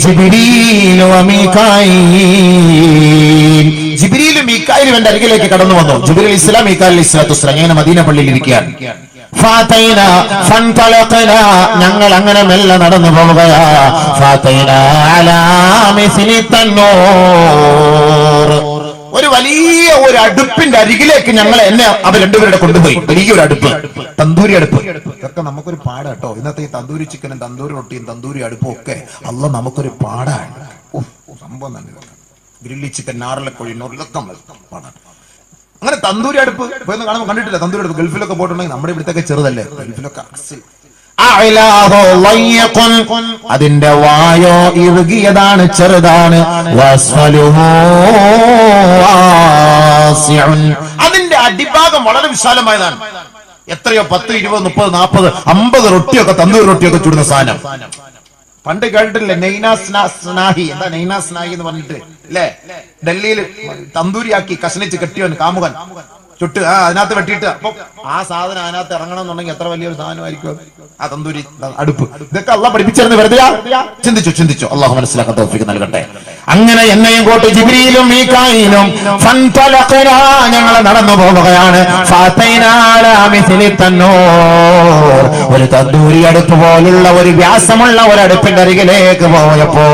ജിബ്രീൽ ജിബ്രീലും മീകായിലും എന്റെ അരികിലേക്ക് കടന്നു വന്നു. ജിബ്രീൽ ഇസ്ലാം മീകായിൽ അലൈഹിസ്സലാത്തു വസ്സലാം ഞാൻ മദീന പള്ളിയിൽ ഇരിക്കുകയാണ്. ഞങ്ങൾ അങ്ങനെ മെല്ലെ നടന്നു പോവുകയാ. ഒരു വലിയ ഒരു അടുപ്പിന്റെ അരികിലേക്ക് എന്നെ അവർ രണ്ടുപേരുടെ കൊണ്ടുപോയി. വലിയൊരു അടുപ്പ്, തന്തൂരി അടുപ്പ്. ഇതൊക്കെ നമുക്കൊരു പാടാട്ടോ. ഇന്നത്തെ ഈ തന്തൂരി ചിക്കനും തന്തൂരി റൊട്ടിയും തന്തൂരി അടുപ്പും ഒക്കെ അല്ലാഹ് നമുക്കൊരു പാടാണ്. സംഭവം തന്നെ ഗ്രില്ലി ചിക്കൻ, നാരളക്കോഴി, ഇതൊക്കെ പാടാണ്. അങ്ങനെ തന്തൂരി അടുപ്പ് പോയെന്ന് കാണുമ്പോൾ കണ്ടിട്ടില്ല. തന്തൂരി അടുപ്പ് ഗൾഫിലൊക്കെ പോയിട്ടുണ്ടെങ്കിൽ നമ്മുടെ ഇവിടുത്തെ ചെറുതല്ലേ, ഗൾഫിലൊക്കെ അതിന്റെ വായോ ഇറുകിയതാണ്, ചെറുതാണ്. അതിന്റെ അടിഭാഗം വളരെ വിശാലമായതാണ്. എത്രയോ 10, 20, 30, 40, 50 റൊട്ടിയൊക്കെ തന്തൂരി റൊട്ടിയൊക്കെ ചുടുന്ന സാധനം. പണ്ട് കേട്ടിട്ടില്ലേ നൈനാസ്നാഹി? എന്താ നൈനാസ്നാഹി എന്ന് പറഞ്ഞിട്ട് അല്ലേ? ഡൽഹിയിൽ തന്തൂരിയാക്കി കഷ്ണിച്ച് കെട്ടിയോൻ കാമുകൻ ചുട്ട് അതിനകത്ത് വെട്ടിയിട്ട് അപ്പൊ ആ സാധനം അതിനകത്ത് ഇറങ്ങണം എന്നുണ്ടെങ്കിൽ എത്ര വലിയൊരു സാധനമായിരിക്കും ആ തന്തൂരി അടുപ്പ്. ഇതൊക്കെ അള്ളാഹ് പഠിപ്പിച്ചിരുന്നു. വെറുതെ ചിന്തിച്ചു. അള്ളാഹു മനസ്സിലാക്കാൻ തൗഫീഖ് നൽകട്ടെ. അങ്ങനെ എന്നെയും കോട്ട് ജിബ്രീലും മീകായിലും ഞങ്ങൾ നടന്നു പോവുകയാണ്. ഒരു തന്തൂരി അടുപ്പ് പോലുള്ള ഒരു വ്യാസമുള്ള ഒരു അടുപ്പിന്റെ അരികിലേക്ക് പോയപ്പോ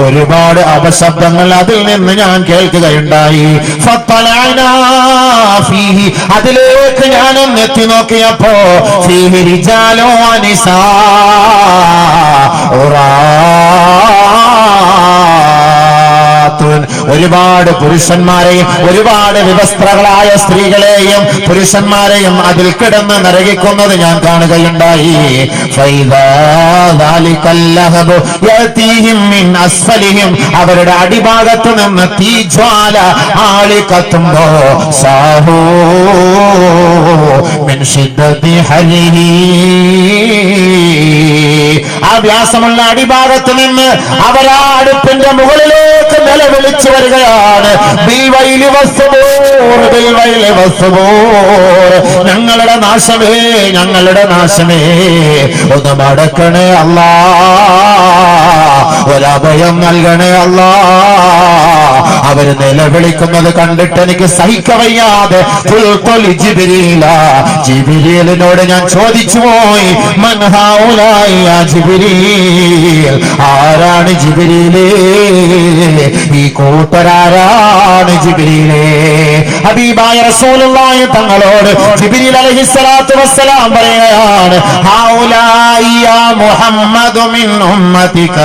ഒരുപാട് അപശബ്ദങ്ങൾ അതിൽ നിന്ന് ഞാൻ കേൾക്കുകയുണ്ടായി. അതിലേക്ക് ഞാനൊന്ന് എത്തി നോക്കിയപ്പോ ഒരുപാട് പുരുഷന്മാരെയും ഒരുപാട് വിവസ്ത്രകളായ സ്ത്രീകളെയും പുരുഷന്മാരെയും അതിൽ കിടന്ന് നരകിക്കുന്നത് ഞാൻ കാണുകയുണ്ടായി. അവരുടെ അടിഭാഗത്ത് നിന്ന് തീജ്വാല ആളി കത്തുമ്പോ ആ വ്യാസമുള്ള അടിഭാഗത്ത് നിന്ന് അവരാ അടുപ്പിന്റെ മുകളിലേക്ക് നിലവിളിച്ചു വരികയാണ്. ഞങ്ങളുടെ നാശമേ, ഞങ്ങളുടെ നാശമേ, ഒന്ന് മടക്കണേ അല്ലാ, ഒരഭയം നൽകണേ അല്ലാ. അവര് നിലവിളിക്കുന്നത് കണ്ടിട്ട് എനിക്ക് സഹിക്കവയ്യാതെ ജിബ്രീലിനോട് ഞാൻ ചോദിച്ചു പോയി, ആരാണ് ജിബ്രീലേ? ഈ കൂട്ടരാരാണ് ജിബ്രീലേ? ഹബീബായ റസൂലുള്ളാഹി തങ്ങളോട് ജിബ്രീൽ അലൈഹിസ്സലാത്തു വസ്സലാം പറയുകയാണ്, ഹൗലായി യാ മുഹമ്മദു മിൻ ഉമ്മതിക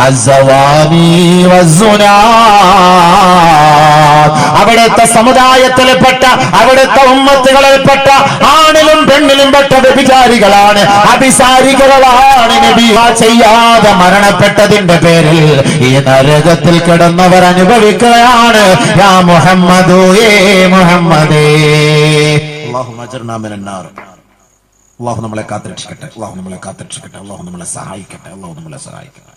അസ്സവാനി വസ്സുനാ. അവിടുത്തെ സമുദായത്തിൽപ്പെട്ട അവിടുത്തെ ഉമ്മത്തുകളിൽപ്പെട്ട ആണിലും പെണ്ണിലും പെട്ട വ്യഭിചാരികളാണ്, അഭിസാരികളാണ്. നബി ചെയ്യാതെ മരണപ്പെട്ടതിന്റെ പേരിൽ ഈ നരകത്തിൽ കിടന്നവർ അനുഭവിക്കുകയാണ്. യാ മുഹമ്മദു, ഏ മുഹമ്മദേ. അല്ലാഹുമ്മ അജ്ർനാ മിനൻ നാർ. അല്ലാഹു നമ്മളെ കാത്തുരക്ഷിക്കട്ടെ. അല്ലാഹു നമ്മളെ കാത്തുരക്ഷിക്കട്ടെ. അല്ലാഹു നമ്മളെ സഹായിക്കട്ടെ. അല്ലാഹു നമ്മളെ സഹായിക്കട്ടെ.